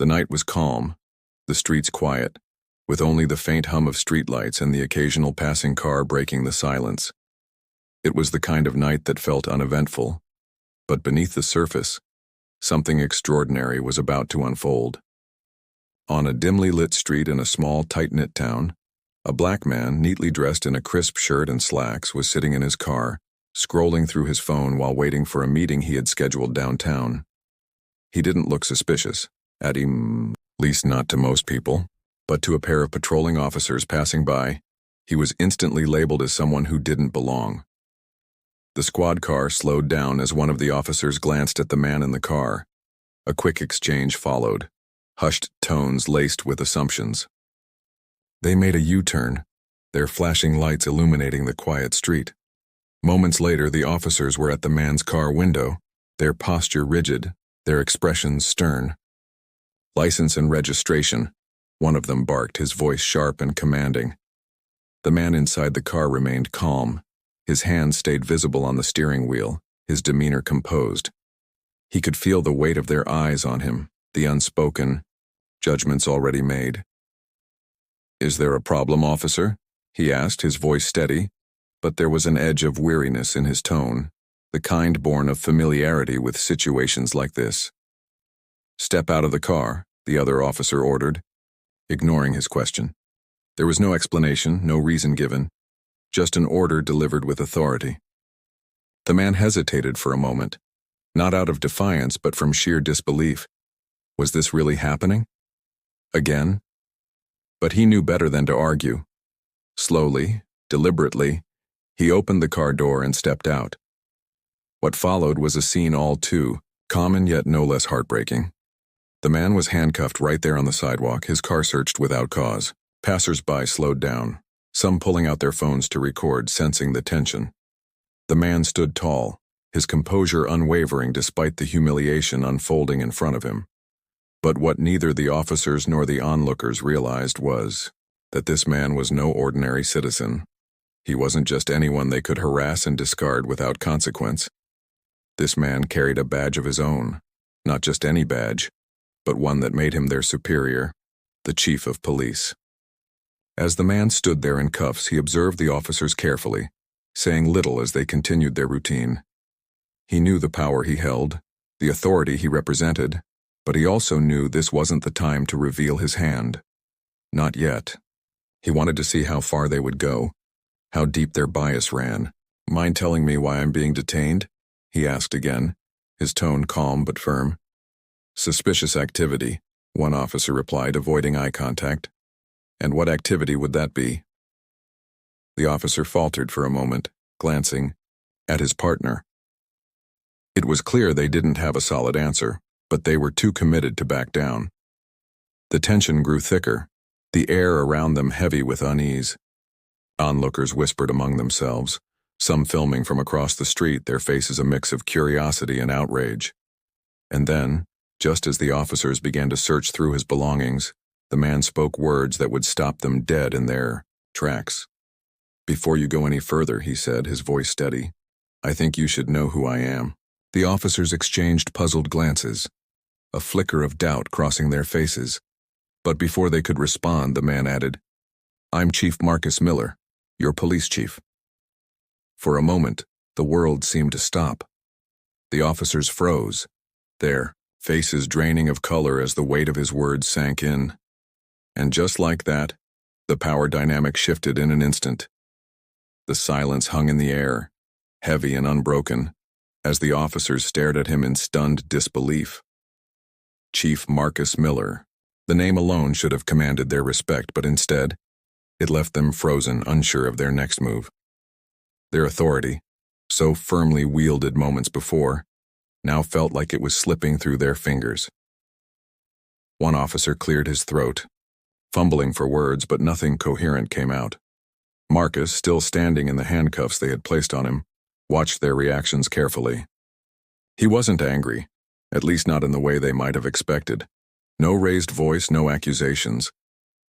The night was calm, the streets quiet, with only the faint hum of streetlights and the occasional passing car breaking the silence. It was the kind of night that felt uneventful, but beneath the surface, something extraordinary was about to unfold. On a dimly lit street in a small, tight-knit town, a black man, neatly dressed in a crisp shirt and slacks, was sitting in his car, scrolling through his phone while waiting for a meeting he had scheduled downtown. He didn't look suspicious, at least not to most people, but to a pair of patrolling officers passing by, he was instantly labeled as someone who didn't belong. The squad car slowed down as one of the officers glanced at the man in the car. A quick exchange followed, hushed tones laced with assumptions. They made a U-turn, their flashing lights illuminating the quiet street. Moments later, the officers were at the man's car window, their posture rigid, their expressions stern. "License and registration," one of them barked, his voice sharp and commanding. The man inside the car remained calm. His hands stayed visible on the steering wheel, his demeanor composed. He could feel the weight of their eyes on him, the unspoken judgments already made. "Is there a problem, officer?" he asked, his voice steady, but there was an edge of weariness in his tone, the kind born of familiarity with situations like this. "Step out of the car," the other officer ordered, ignoring his question. There was no explanation, no reason given, just an order delivered with authority. The man hesitated for a moment, not out of defiance but from sheer disbelief. Was this really happening? Again? But he knew better than to argue. Slowly, deliberately, he opened the car door and stepped out. What followed was a scene all too common yet no less heartbreaking. The man was handcuffed right there on the sidewalk, his car searched without cause. Passers-by slowed down, some pulling out their phones to record, sensing the tension. The man stood tall, his composure unwavering despite the humiliation unfolding in front of him. But what neither the officers nor the onlookers realized was that this man was no ordinary citizen. He wasn't just anyone they could harass and discard without consequence. This man carried a badge of his own, not just any badge, but one that made him their superior, the chief of police. As the man stood there in cuffs, he observed the officers carefully, saying little as they continued their routine. He knew the power he held, the authority he represented, but he also knew this wasn't the time to reveal his hand. Not yet. He wanted to see how far they would go, how deep their bias ran. "Mind telling me why I'm being detained?" he asked again, his tone calm but firm. "Suspicious activity," one officer replied, avoiding eye contact. "And what activity would that be?" The officer faltered for a moment, glancing at his partner. It was clear they didn't have a solid answer, but they were too committed to back down. The tension grew thicker, the air around them heavy with unease. Onlookers whispered among themselves, some filming from across the street, their faces a mix of curiosity and outrage. And then, just as the officers began to search through his belongings, the man spoke words that would stop them dead in their tracks. "Before you go any further," he said, his voice steady, "I think you should know who I am." The officers exchanged puzzled glances, a flicker of doubt crossing their faces. But before they could respond, the man added, "I'm Chief Marcus Miller, your police chief." For a moment, the world seemed to stop. The officers froze, their faces draining of color as the weight of his words sank in. And just like that, the power dynamic shifted in an instant. The silence hung in the air, heavy and unbroken, as the officers stared at him in stunned disbelief. Chief Marcus Miller. The name alone should have commanded their respect, but instead, it left them frozen, unsure of their next move. Their authority, so firmly wielded moments before, now felt like it was slipping through their fingers. One officer cleared his throat, fumbling for words, but nothing coherent came out. Marcus, still standing in the handcuffs they had placed on him, watched their reactions carefully. He wasn't angry, at least not in the way they might have expected. No raised voice, no accusations.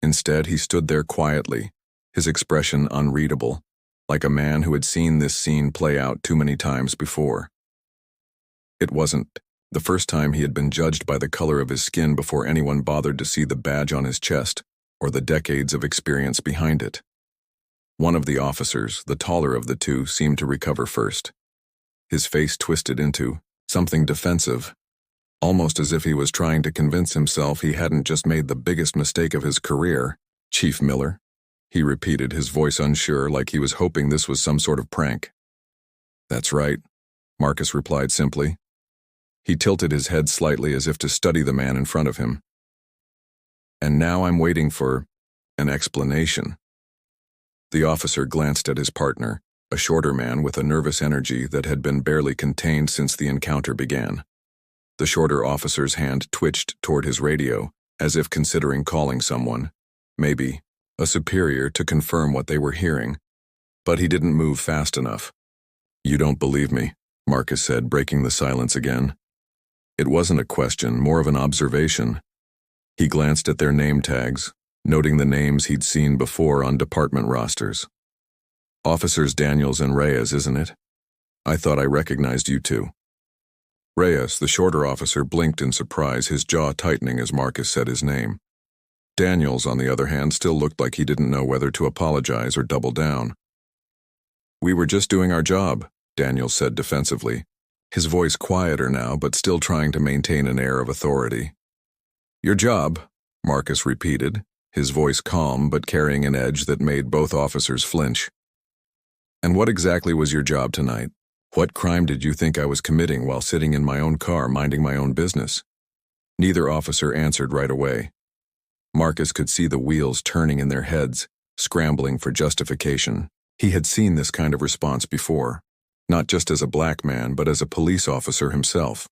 Instead, he stood there quietly, his expression unreadable, like a man who had seen this scene play out too many times before. It wasn't The first time he had been judged by the color of his skin before anyone bothered to see the badge on his chest or the decades of experience behind it. One of the officers, the taller of the two, seemed to recover first. His face twisted into something defensive, almost as if he was trying to convince himself he hadn't just made the biggest mistake of his career. "Chief Miller?" he repeated, his voice unsure, like he was hoping this was some sort of prank. "That's right," Marcus replied simply. He tilted his head slightly as if to study the man in front of him. "And now I'm waiting for an explanation." The officer glanced at his partner, a shorter man with a nervous energy that had been barely contained since the encounter began. The shorter officer's hand twitched toward his radio, as if considering calling someone, maybe a superior, to confirm what they were hearing. But he didn't move fast enough. "You don't believe me," Marcus said, breaking the silence again. It wasn't a question, more of an observation. He glanced at their name tags, noting the names he'd seen before on department rosters. "Officers Daniels and Reyes, isn't it? I thought I recognized you two." Reyes, the shorter officer, blinked in surprise, his jaw tightening as Marcus said his name. Daniels, on the other hand, still looked like he didn't know whether to apologize or double down. "We were just doing our job," Daniels said defensively, his voice quieter now but still trying to maintain an air of authority. "Your job," Marcus repeated, his voice calm but carrying an edge that made both officers flinch. "And what exactly was your job tonight? What crime did you think I was committing while sitting in my own car minding my own business?" Neither officer answered right away. Marcus could see the wheels turning in their heads, scrambling for justification. He had seen this kind of response before, not just as a black man, but as a police officer himself.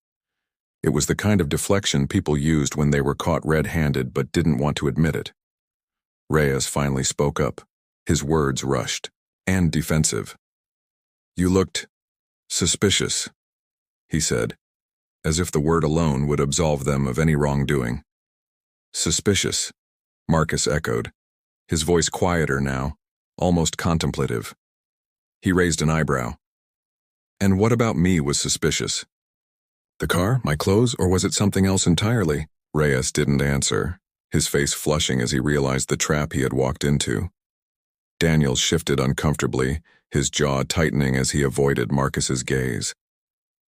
It was the kind of deflection people used when they were caught red-handed but didn't want to admit it. Reyes finally spoke up, his words rushed and defensive. "You looked suspicious," he said, as if the word alone would absolve them of any wrongdoing. "Suspicious," Marcus echoed, his voice quieter now, almost contemplative. He raised an eyebrow. "And what about me was suspicious? The car, my clothes, or was it something else entirely?" Reyes didn't answer, his face flushing as he realized the trap he had walked into. Daniels shifted uncomfortably, his jaw tightening as he avoided Marcus's gaze.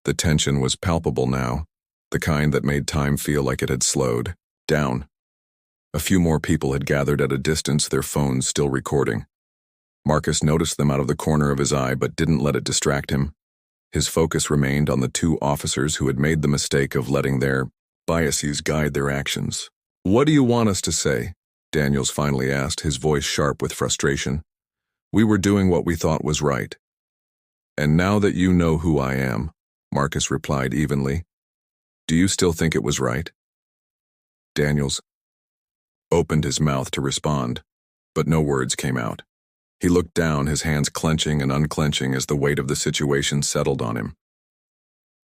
The tension was palpable now, the kind that made time feel like it had slowed down. A few more people had gathered at a distance, their phones still recording. Marcus noticed them out of the corner of his eye but didn't let it distract him. His focus remained on the two officers who had made the mistake of letting their biases guide their actions. "What do you want us to say?" Daniels finally asked, his voice sharp with frustration. "We were doing what we thought was right." "And now that you know who I am," Marcus replied evenly, "do you still think it was right?" Daniels opened his mouth to respond, but no words came out. He looked down, his hands clenching and unclenching as the weight of the situation settled on him.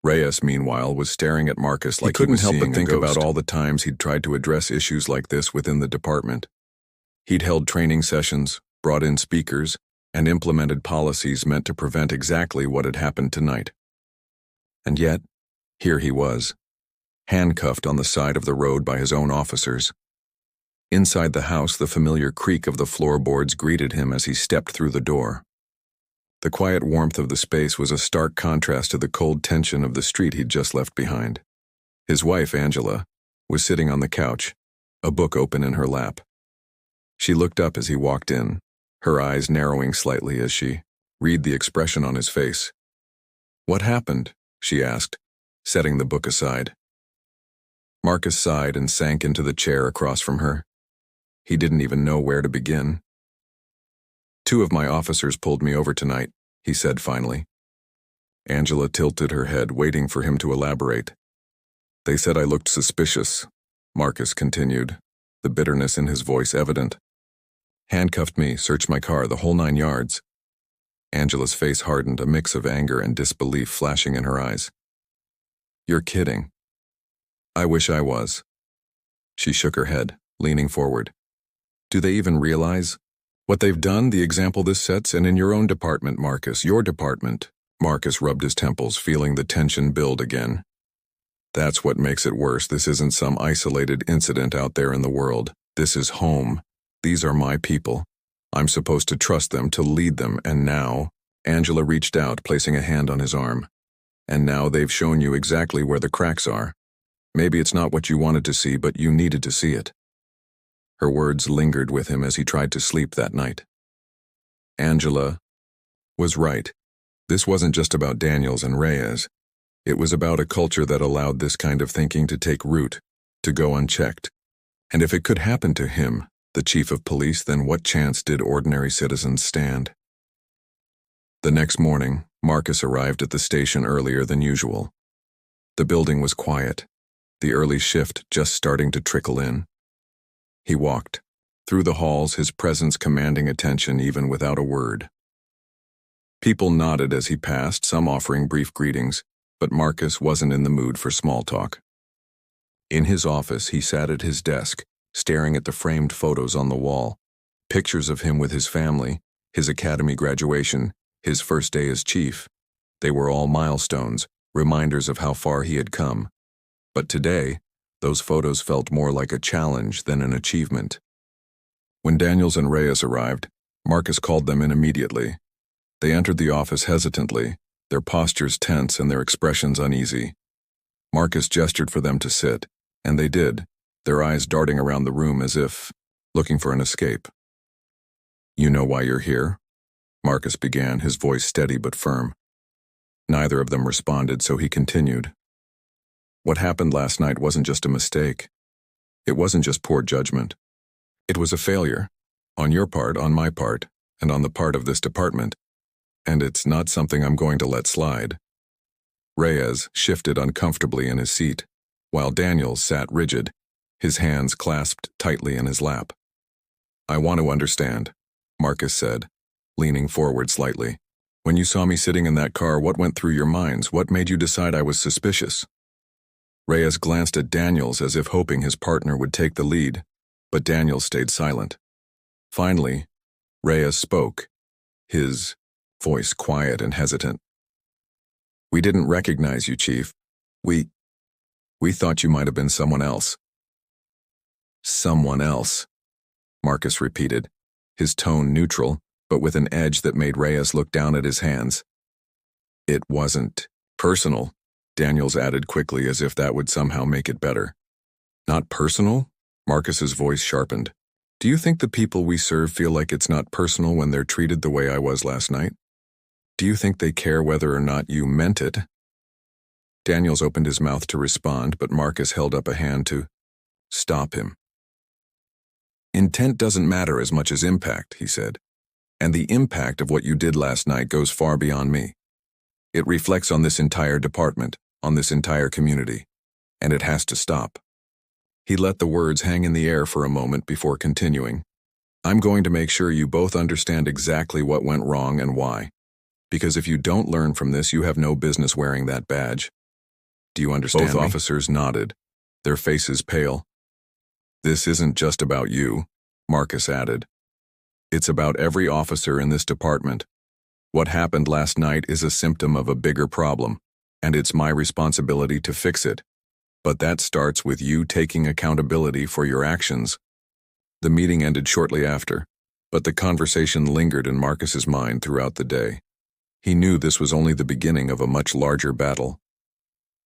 Reyes, meanwhile, was staring at Marcus like he couldn't help but think about all the times he'd tried to address issues like this within the department. He'd held training sessions, brought in speakers, and implemented policies meant to prevent exactly what had happened tonight. And yet, here he was, handcuffed on the side of the road by his own officers. Inside the house, the familiar creak of the floorboards greeted him as he stepped through the door. The quiet warmth of the space was a stark contrast to the cold tension of the street he'd just left behind. His wife, Angela, was sitting on the couch, a book open in her lap. She looked up as he walked in, her eyes narrowing slightly as she read the expression on his face. "What happened?" she asked, setting the book aside. Marcus sighed and sank into the chair across from her. He didn't even know where to begin. "Two of my officers pulled me over tonight," he said finally. Angela tilted her head, waiting for him to elaborate. "They said I looked suspicious," Marcus continued, the bitterness in his voice evident. "Handcuffed me, searched my car, the whole 9 yards. Angela's face hardened, a mix of anger and disbelief flashing in her eyes. "You're kidding." "I wish I was." She shook her head, leaning forward. "Do they even realize what they've done, the example this sets, and in your own department, Marcus, your department?" Marcus rubbed his temples, feeling the tension build again. That's what makes it worse. This isn't some isolated incident out there in the world. This is home. These are my people. I'm supposed to trust them, to lead them, and now, Angela reached out, placing a hand on his arm. And now they've shown you exactly where the cracks are. Maybe it's not what you wanted to see, but you needed to see it. Her words lingered with him as he tried to sleep that night. Angela was right. This wasn't just about Daniels and Reyes. It was about a culture that allowed this kind of thinking to take root, to go unchecked. And if it could happen to him, the chief of police, then what chance did ordinary citizens stand? The next morning, Marcus arrived at the station earlier than usual. The building was quiet, the early shift just starting to trickle in. He walked through the halls, his presence commanding attention even without a word. People nodded as he passed, some offering brief greetings, but Marcus wasn't in the mood for small talk. In his office, he sat at his desk, staring at the framed photos on the wall, pictures of him with his family, his academy graduation, his first day as chief. They were all milestones, reminders of how far he had come. But today, those photos felt more like a challenge than an achievement. When Daniels and Reyes arrived, Marcus called them in immediately. They entered the office hesitantly, their postures tense and their expressions uneasy. Marcus gestured for them to sit, and they did, their eyes darting around the room as if looking for an escape. "You know why you're here?" Marcus began, his voice steady but firm. Neither of them responded, so he continued. "What happened last night wasn't just a mistake. It wasn't just poor judgment. It was a failure, on your part, on my part, and on the part of this department. And it's not something I'm going to let slide." Reyes shifted uncomfortably in his seat, while Daniels sat rigid, his hands clasped tightly in his lap. "I want to understand," Marcus said, leaning forward slightly. "When you saw me sitting in that car, what went through your minds? What made you decide I was suspicious?" Reyes glanced at Daniels as if hoping his partner would take the lead, but Daniels stayed silent. Finally, Reyes spoke, his voice quiet and hesitant. "We didn't recognize you, Chief. We thought you might have been someone else." "Someone else," Marcus repeated, his tone neutral, but with an edge that made Reyes look down at his hands. "It wasn't personal," Daniels added quickly, as if that would somehow make it better. "Not personal?" Marcus's voice sharpened. "Do you think the people we serve feel like it's not personal when they're treated the way I was last night? Do you think they care whether or not you meant it?" Daniels opened his mouth to respond, but Marcus held up a hand to stop him. "Intent doesn't matter as much as impact," he said. "And the impact of what you did last night goes far beyond me. It reflects on this entire department, on this entire community, and it has to stop." He let the words hang in the air for a moment before continuing. "I'm going to make sure you both understand exactly what went wrong and why. Because if you don't learn from this, you have no business wearing that badge. Do you understand?" Both officers nodded, their faces pale. "This isn't just about you," Marcus added. "It's about every officer in this department. What happened last night is a symptom of a bigger problem, and it's my responsibility to fix it. But that starts with you taking accountability for your actions." The meeting ended shortly after, but the conversation lingered in Marcus's mind throughout the day. He knew this was only the beginning of a much larger battle.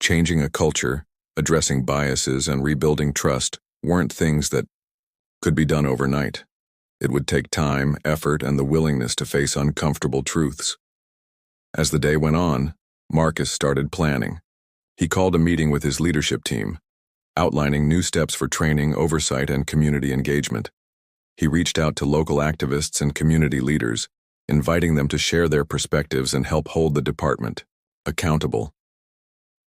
Changing a culture, addressing biases, and rebuilding trust weren't things that could be done overnight. It would take time, effort, and the willingness to face uncomfortable truths. As the day went on, Marcus started planning. He called a meeting with his leadership team, outlining new steps for training, oversight, and community engagement. He reached out to local activists and community leaders, inviting them to share their perspectives and help hold the department accountable.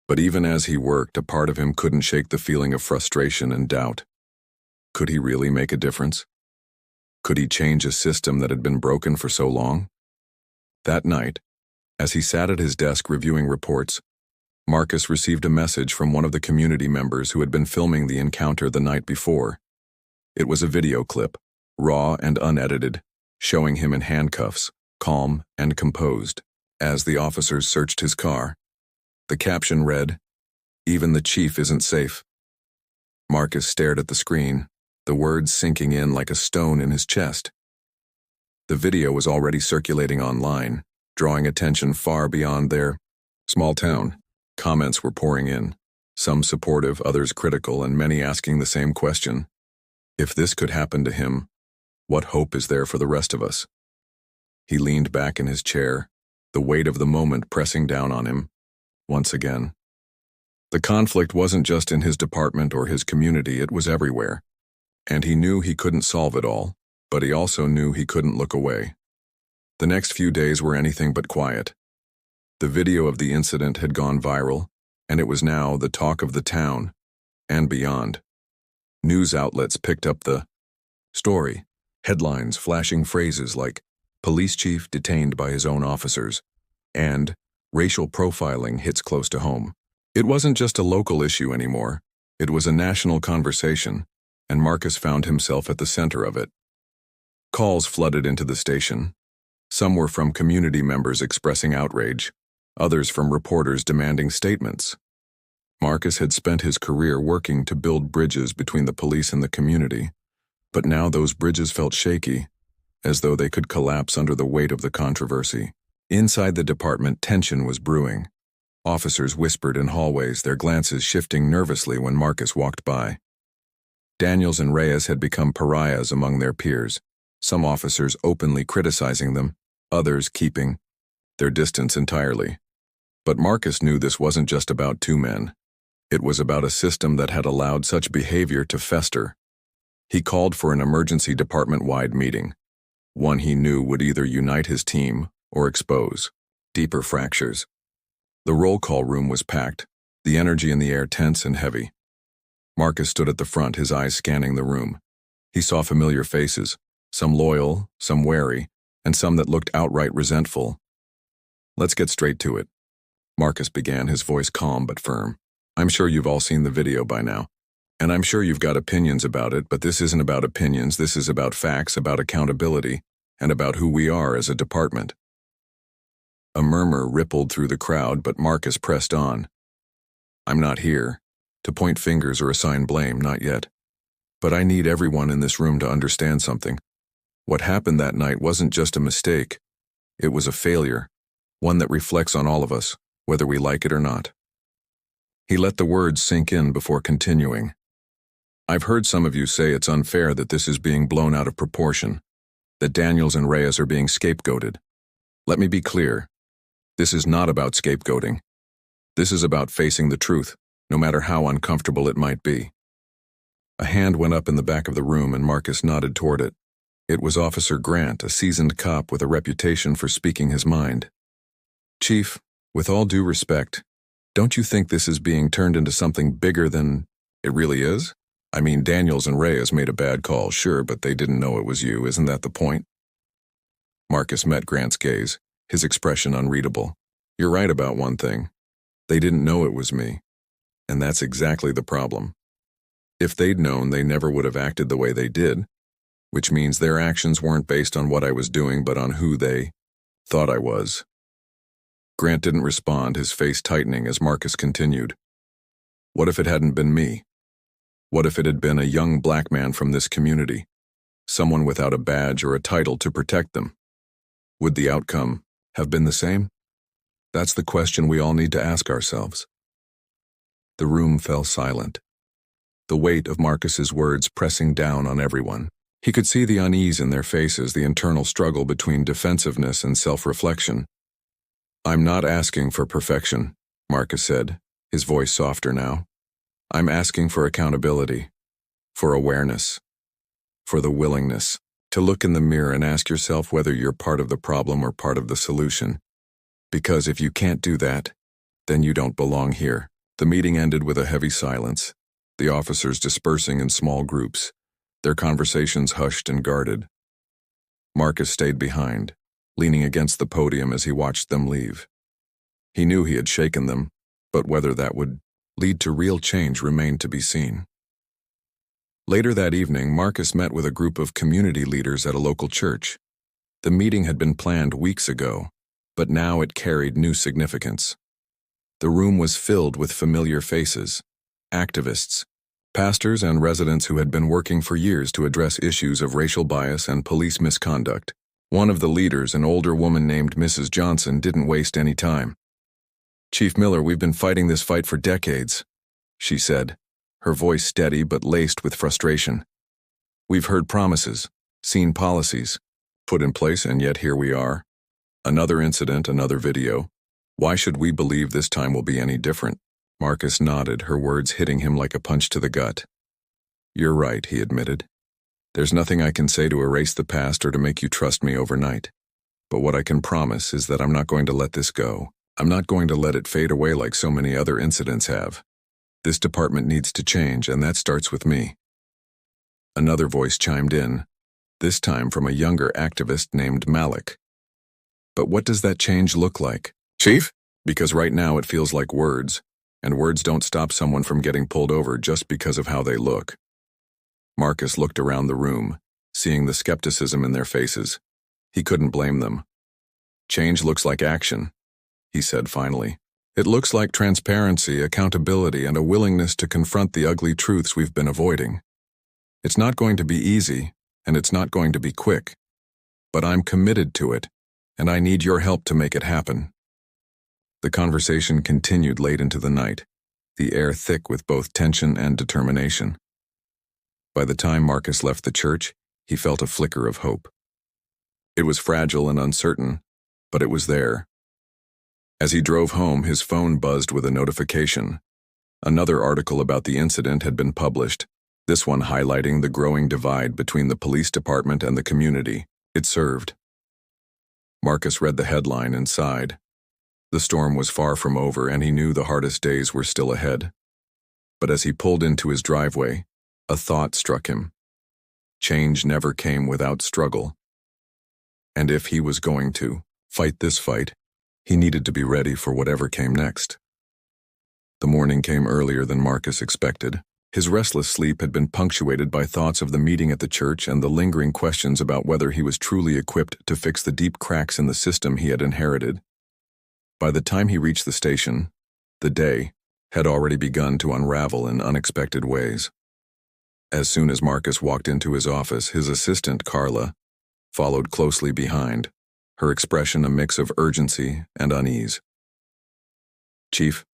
But even as he worked, a part of him couldn't shake the feeling of frustration and doubt. Could he really make a difference? Could he change a system that had been broken for so long? That night, as he sat at his desk reviewing reports, Marcus received a message from one of the community members who had been filming the encounter the night before. It was a video clip, raw and unedited, showing him in handcuffs, calm and composed, as the officers searched his car. The caption read, Even the chief isn't safe. Marcus stared at the screen, the words sinking in like a stone in his chest. The video was already circulating online, drawing attention far beyond their small town. Comments were pouring in, some supportive, others critical, and many asking the same question. If this could happen to him, what hope is there for the rest of us? He leaned back in his chair, the weight of the moment pressing down on him, once again. The conflict wasn't just in his department or his community, it was everywhere. And he knew he couldn't solve it all, but he also knew he couldn't look away. The next few days were anything but quiet. The video of the incident had gone viral, and it was now the talk of the town and beyond. News outlets picked up the story, headlines flashing phrases like police chief detained by his own officers and racial profiling hits close to home. It wasn't just a local issue anymore, it was a national conversation, and Marcus found himself at the center of it. Calls flooded into the station. Some were from community members expressing outrage, others from reporters demanding statements. Marcus had spent his career working to build bridges between the police and the community, but now those bridges felt shaky, as though they could collapse under the weight of the controversy. Inside the department, tension was brewing. Officers whispered in hallways, their glances shifting nervously when Marcus walked by. Daniels and Reyes had become pariahs among their peers, some officers openly criticizing them, others keeping their distance entirely. But Marcus knew this wasn't just about two men. It was about a system that had allowed such behavior to fester. He called for an emergency department-wide meeting, one he knew would either unite his team or expose deeper fractures. The roll call room was packed, the energy in the air tense and heavy. Marcus stood at the front, his eyes scanning the room. He saw familiar faces, some loyal, some wary, and some that looked outright resentful. "Let's get straight to it," Marcus began, his voice calm but firm. "I'm sure you've all seen the video by now, and I'm sure you've got opinions about it, but this isn't about opinions, this is about facts, about accountability, and about who we are as a department." A murmur rippled through the crowd, but Marcus pressed on. "I'm not here to point fingers or assign blame, not yet. But I need everyone in this room to understand something. What happened that night wasn't just a mistake. It was a failure, one that reflects on all of us, whether we like it or not." He let the words sink in before continuing. "I've heard some of you say it's unfair that this is being blown out of proportion, that Daniels and Reyes are being scapegoated. Let me be clear. This is not about scapegoating. This is about facing the truth, no matter how uncomfortable it might be." A hand went up in the back of the room and Marcus nodded toward it. It was Officer Grant, a seasoned cop with a reputation for speaking his mind. "Chief, with all due respect, don't you think this is being turned into something bigger than it really is? I mean, Daniels and Reyes made a bad call, sure, but they didn't know it was you, isn't that the point?" Marcus met Grant's gaze, his expression unreadable. "You're right about one thing. They didn't know it was me. And that's exactly the problem. If they'd known, they never would have acted the way they did, which means their actions weren't based on what I was doing, but on who they thought I was." Grant didn't respond, his face tightening as Marcus continued. "What if it hadn't been me? What if it had been a young black man from this community, someone without a badge or a title to protect them? Would the outcome have been the same? That's the question we all need to ask ourselves." The room fell silent, the weight of Marcus's words pressing down on everyone. He could see the unease in their faces, the internal struggle between defensiveness and self-reflection. "I'm not asking for perfection," Marcus said, his voice softer now. "I'm asking for accountability, for awareness, for the willingness to look in the mirror and ask yourself whether you're part of the problem or part of the solution. Because if you can't do that, then you don't belong here." The meeting ended with a heavy silence, the officers dispersing in small groups, their conversations hushed and guarded. Marcus stayed behind, leaning against the podium as he watched them leave. He knew he had shaken them, but whether that would lead to real change remained to be seen. Later that evening, Marcus met with a group of community leaders at a local church. The meeting had been planned weeks ago, but now it carried new significance. The room was filled with familiar faces, activists, pastors and residents who had been working for years to address issues of racial bias and police misconduct. One of the leaders, an older woman named Mrs. Johnson, didn't waste any time. "Chief Miller, we've been fighting this fight for decades," she said, her voice steady but laced with frustration. "We've heard promises, seen policies, put in place, and yet here we are. Another incident, another video. Why should we believe this time will be any different?" Marcus nodded, her words hitting him like a punch to the gut. "You're right," he admitted. "There's nothing I can say to erase the past or to make you trust me overnight. But what I can promise is that I'm not going to let this go. I'm not going to let it fade away like so many other incidents have. This department needs to change, and that starts with me." Another voice chimed in, this time from a younger activist named Malik. "But what does that change look like, Chief? Because right now it feels like words, and words don't stop someone from getting pulled over just because of how they look." Marcus looked around the room, seeing the skepticism in their faces. He couldn't blame them. "Change looks like action," he said finally. "It looks like transparency, accountability, and a willingness to confront the ugly truths we've been avoiding. It's not going to be easy, and it's not going to be quick. But I'm committed to it, and I need your help to make it happen." The conversation continued late into the night, the air thick with both tension and determination. By the time Marcus left the church, he felt a flicker of hope. It was fragile and uncertain, but it was there. As he drove home, his phone buzzed with a notification. Another article about the incident had been published, this one highlighting the growing divide between the police department and the community it served. Marcus read the headline and sighed. The storm was far from over, and he knew the hardest days were still ahead. But as he pulled into his driveway, a thought struck him. Change never came without struggle. And if he was going to fight this fight, he needed to be ready for whatever came next. The morning came earlier than Marcus expected. His restless sleep had been punctuated by thoughts of the meeting at the church and the lingering questions about whether he was truly equipped to fix the deep cracks in the system he had inherited. By the time he reached the station, the day had already begun to unravel in unexpected ways. As soon as Marcus walked into his office, his assistant, Carla, followed closely behind, her expression a mix of urgency and unease. "Chief,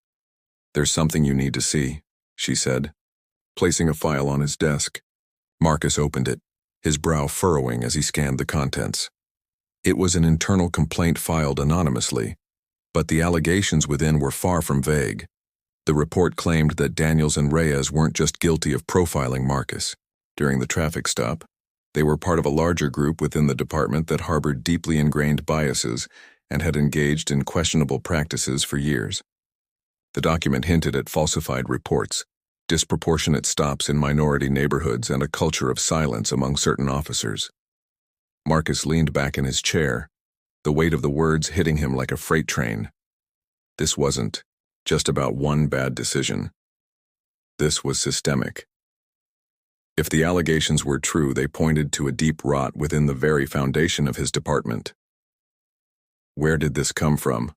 there's something you need to see," she said, placing a file on his desk. Marcus opened it, his brow furrowing as he scanned the contents. It was an internal complaint filed anonymously, but the allegations within were far from vague. The report claimed that Daniels and Reyes weren't just guilty of profiling Marcus during the traffic stop. They were part of a larger group within the department that harbored deeply ingrained biases and had engaged in questionable practices for years. The document hinted at falsified reports, disproportionate stops in minority neighborhoods, and a culture of silence among certain officers. Marcus leaned back in his chair, the weight of the words hitting him like a freight train. This wasn't just about one bad decision. This was systemic. If the allegations were true, they pointed to a deep rot within the very foundation of his department. "Where did this come from?"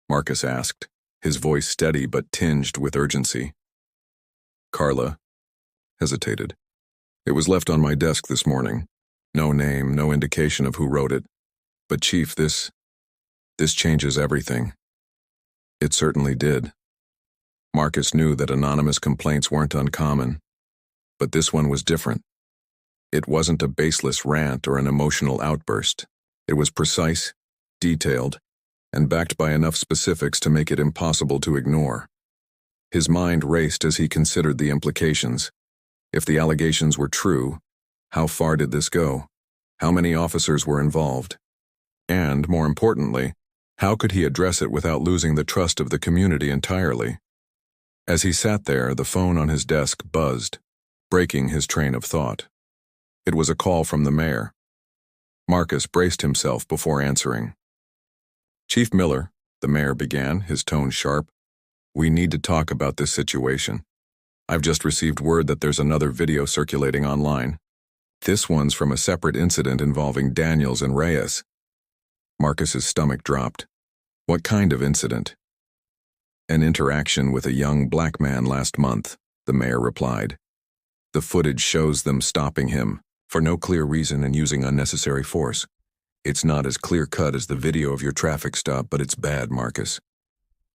Marcus asked, his voice steady but tinged with urgency. Carla hesitated. "It was left on my desk this morning. No name, no indication of who wrote it. But Chief, this changes everything." It certainly did. Marcus knew that anonymous complaints weren't uncommon, but this one was different. It wasn't a baseless rant or an emotional outburst. It was precise, detailed, and backed by enough specifics to make it impossible to ignore. His mind raced as he considered the implications. If the allegations were true, how far did this go? How many officers were involved? And, more importantly, how could he address it without losing the trust of the community entirely? As he sat there, the phone on his desk buzzed, breaking his train of thought. It was a call from the mayor. Marcus braced himself before answering. "Chief Miller," the mayor began, his tone sharp, "we need to talk about this situation. I've just received word that there's another video circulating online. This one's from a separate incident involving Daniels and Reyes." Marcus's stomach dropped. What kind of incident? An interaction with a young black man last month, the mayor replied. The footage shows them stopping him, for no clear reason and using unnecessary force. It's not as clear-cut as the video of your traffic stop, but it's bad, Marcus.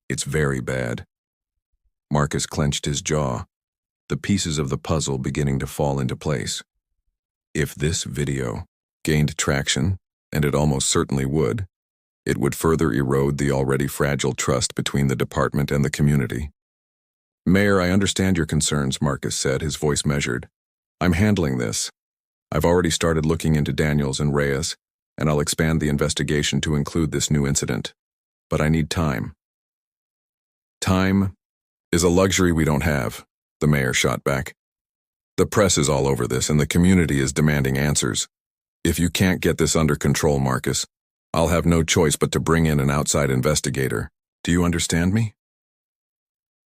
It's very bad. Marcus clenched his jaw, the pieces of the puzzle beginning to fall into place. If this video gained traction, and it almost certainly would, it would further erode the already fragile trust between the department and the community. Mayor, I understand your concerns, Marcus said, his voice measured. I'm handling this. I've already started looking into Daniels and Reyes, and I'll expand the investigation to include this new incident. But I need time. Time is a luxury we don't have, the mayor shot back. The press is all over this, and the community is demanding answers. If you can't get this under control, Marcus, I'll have no choice but to bring in an outside investigator. Do you understand me?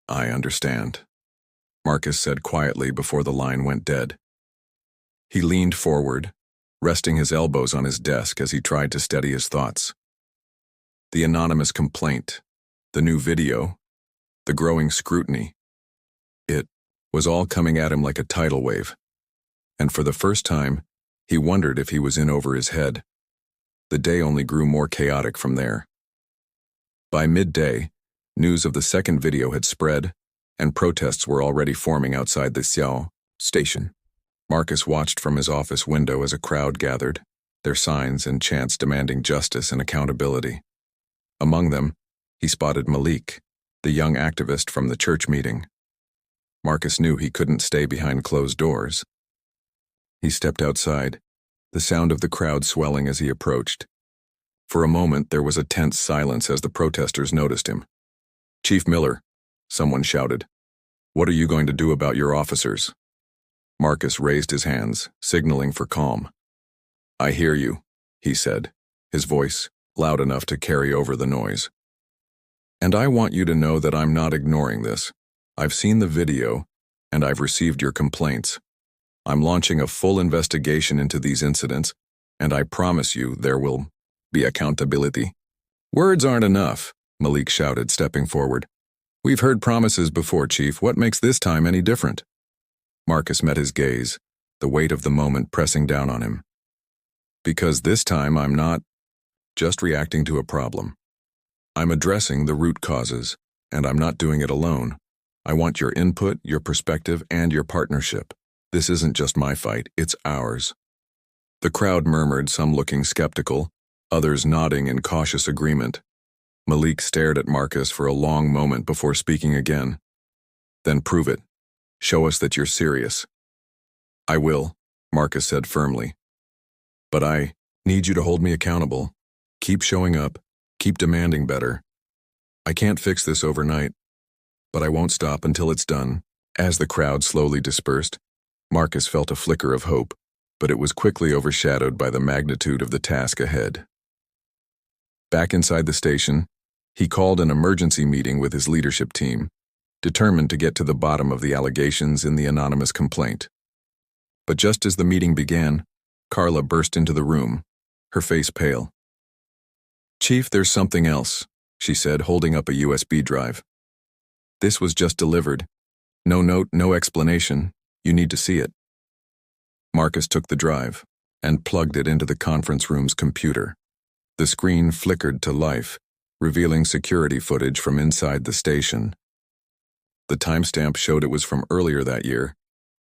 I understand, Marcus said quietly before the line went dead. He leaned forward, resting his elbows on his desk as he tried to steady his thoughts. The anonymous complaint, the new video, the growing scrutiny. It was all coming at him like a tidal wave. And for the first time, he wondered if he was in over his head. The day only grew more chaotic from there. By midday, news of the second video had spread, and protests were already forming outside the Xiao station. Marcus watched from his office window as a crowd gathered, their signs and chants demanding justice and accountability. Among them, he spotted Malik, the young activist from the church meeting. Marcus knew he couldn't stay behind closed doors. He stepped outside, the sound of the crowd swelling as he approached. For a moment, there was a tense silence as the protesters noticed him. Chief Miller, someone shouted. What are you going to do about your officers? Marcus raised his hands, signaling for calm. I hear you, he said, his voice loud enough to carry over the noise. And I want you to know that I'm not ignoring this. I've seen the video, and I've received your complaints. I'm launching a full investigation into these incidents, and I promise you there will be accountability. Words aren't enough, Malik shouted, stepping forward. We've heard promises before, Chief. What makes this time any different? Marcus met his gaze, the weight of the moment pressing down on him. Because this time I'm not just reacting to a problem. I'm addressing the root causes, and I'm not doing it alone. I want your input, your perspective, and your partnership. This isn't just my fight, it's ours. The crowd murmured, some looking skeptical, others nodding in cautious agreement. Malik stared at Marcus for a long moment before speaking again. Then prove it. Show us that you're serious. I will, Marcus said firmly. But I need you to hold me accountable. Keep showing up. Keep demanding better. I can't fix this overnight, but I won't stop until it's done. As the crowd slowly dispersed, Marcus felt a flicker of hope, but it was quickly overshadowed by the magnitude of the task ahead. Back inside the station, he called an emergency meeting with his leadership team, determined to get to the bottom of the allegations in the anonymous complaint. But just as the meeting began, Carla burst into the room, her face pale. Chief, there's something else, she said, holding up a USB drive. This was just delivered. No note, no explanation. You need to see it. Marcus took the drive and plugged it into the conference room's computer. The screen flickered to life, revealing security footage from inside the station. The timestamp showed it was from earlier that year,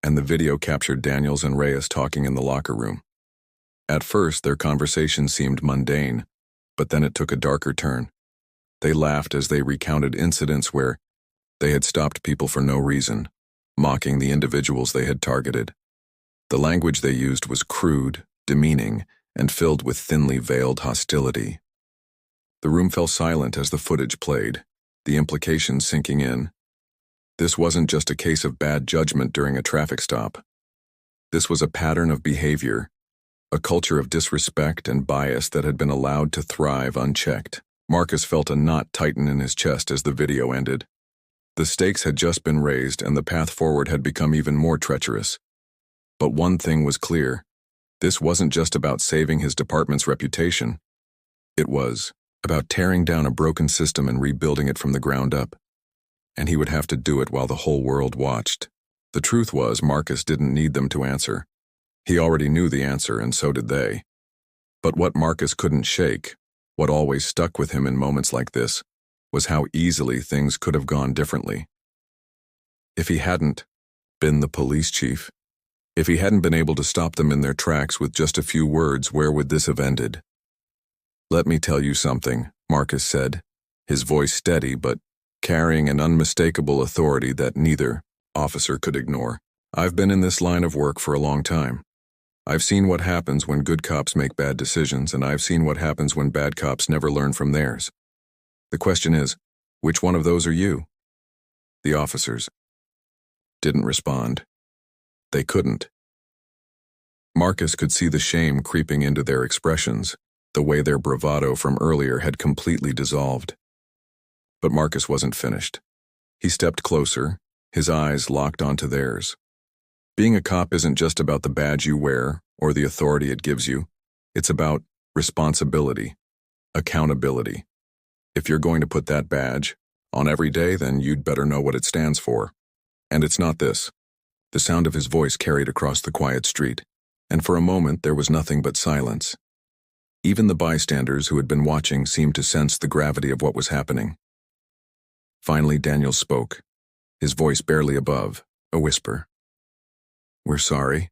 and the video captured Daniels and Reyes talking in the locker room. At first, their conversation seemed mundane, but then it took a darker turn. They laughed as they recounted incidents where they had stopped people for no reason, mocking the individuals they had targeted. The language they used was crude, demeaning, and filled with thinly veiled hostility. The room fell silent as the footage played, the implications sinking in. This wasn't just a case of bad judgment during a traffic stop. This was a pattern of behavior, a culture of disrespect and bias that had been allowed to thrive unchecked. Marcus felt a knot tighten in his chest as the video ended. The stakes had just been raised and the path forward had become even more treacherous. But one thing was clear. This wasn't just about saving his department's reputation. It was about tearing down a broken system and rebuilding it from the ground up. and he would have to do it while the whole world watched. The truth was, Marcus didn't need them to answer. He already knew the answer, and so did they. But what Marcus couldn't shake, what always stuck with him in moments like this, was how easily things could have gone differently. If he hadn't been the police chief, if he hadn't been able to stop them in their tracks with just a few words, where would this have ended? "Let me tell you something," Marcus said, his voice steady but carrying an unmistakable authority that neither officer could ignore. "I've been in this line of work for a long time. I've seen what happens when good cops make bad decisions, and I've seen what happens when bad cops never learn from theirs. The question is, which one of those are you?" The officers didn't respond. They couldn't. Marcus could see the shame creeping into their expressions, the way their bravado from earlier had completely dissolved. But Marcus wasn't finished. He stepped closer, his eyes locked onto theirs. Being a cop isn't just about the badge you wear or the authority it gives you. It's about responsibility, accountability. If you're going to put that badge on every day, then you'd better know what it stands for. And it's not this. The sound of his voice carried across the quiet street, and for a moment there was nothing but silence. Even the bystanders who had been watching seemed to sense the gravity of what was happening. Finally, Daniels spoke, his voice barely above, a whisper. "We're sorry."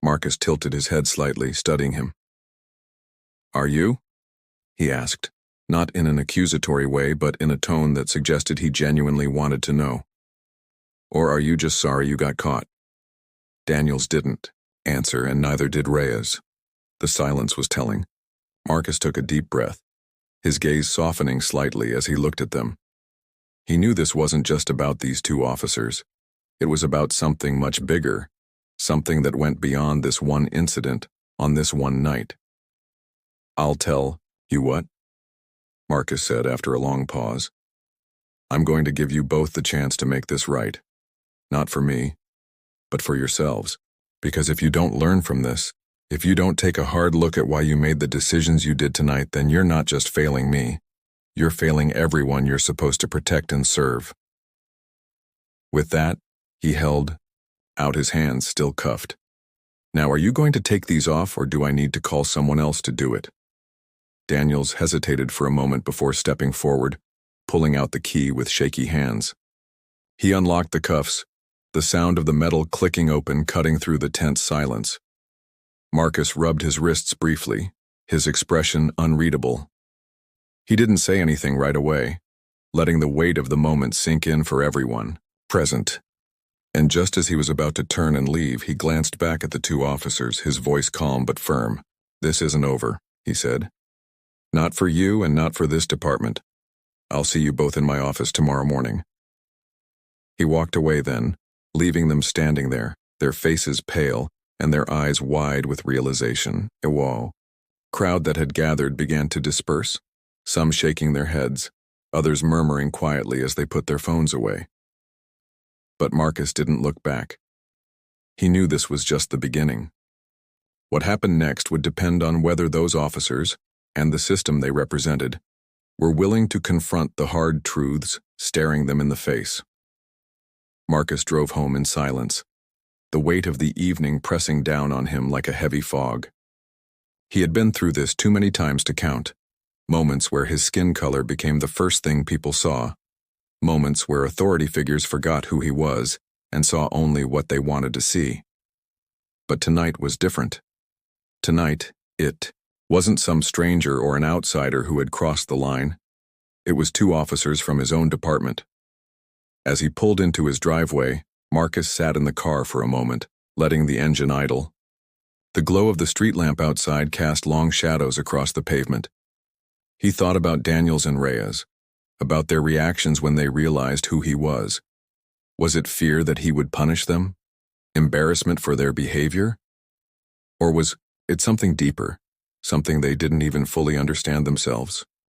Marcus tilted his head slightly, studying him. "Are you?" he asked, not in an accusatory way, but in a tone that suggested he genuinely wanted to know. "Or are you just sorry you got caught?" Daniels didn't answer, and neither did Reyes. The silence was telling. Marcus took a deep breath, his gaze softening slightly as he looked at them. He knew this wasn't just about these two officers. It was about something much bigger, something that went beyond this one incident on this one night. "I'll tell you what," Marcus said after a long pause. "I'm going to give you both the chance to make this right. Not for me, but for yourselves. Because if you don't learn from this, if you don't take a hard look at why you made the decisions you did tonight, then you're not just failing me. You're failing everyone you're supposed to protect and serve." With that, he held out his hands, still cuffed. "Now, are you going to take these off, or do I need to call someone else to do it?" Daniels hesitated for a moment before stepping forward, pulling out the key with shaky hands. He unlocked the cuffs, the sound of the metal clicking open cutting through the tense silence. Marcus rubbed his wrists briefly, his expression unreadable. He didn't say anything right away, letting the weight of the moment sink in for everyone present. And just as he was about to turn and leave, he glanced back at the two officers, his voice calm but firm. "This isn't over," he said. "Not for you and not for this department. I'll see you both in my office tomorrow morning." He walked away then, leaving them standing there, their faces pale and their eyes wide with realization. The crowd that had gathered began to disperse, some shaking their heads, others murmuring quietly as they put their phones away. But Marcus didn't look back. He knew this was just the beginning. What happened next would depend on whether those officers, and the system they represented, were willing to confront the hard truths staring them in the face. Marcus drove home in silence, the weight of the evening pressing down on him like a heavy fog. He had been through this too many times to count, moments where his skin color became the first thing people saw, moments where authority figures forgot who he was and saw only what they wanted to see. But tonight was different. Tonight, it wasn't some stranger or an outsider who had crossed the line. It was two officers from his own department. As he pulled into his driveway, Marcus sat in the car for a moment, letting the engine idle. The glow of the street lamp outside cast long shadows across the pavement. He thought about Daniels and Reyes, about their reactions when they realized who he was. Was it fear that he would punish them? Embarrassment for their behavior? Or was it something deeper, something they didn't even fully understand themselves?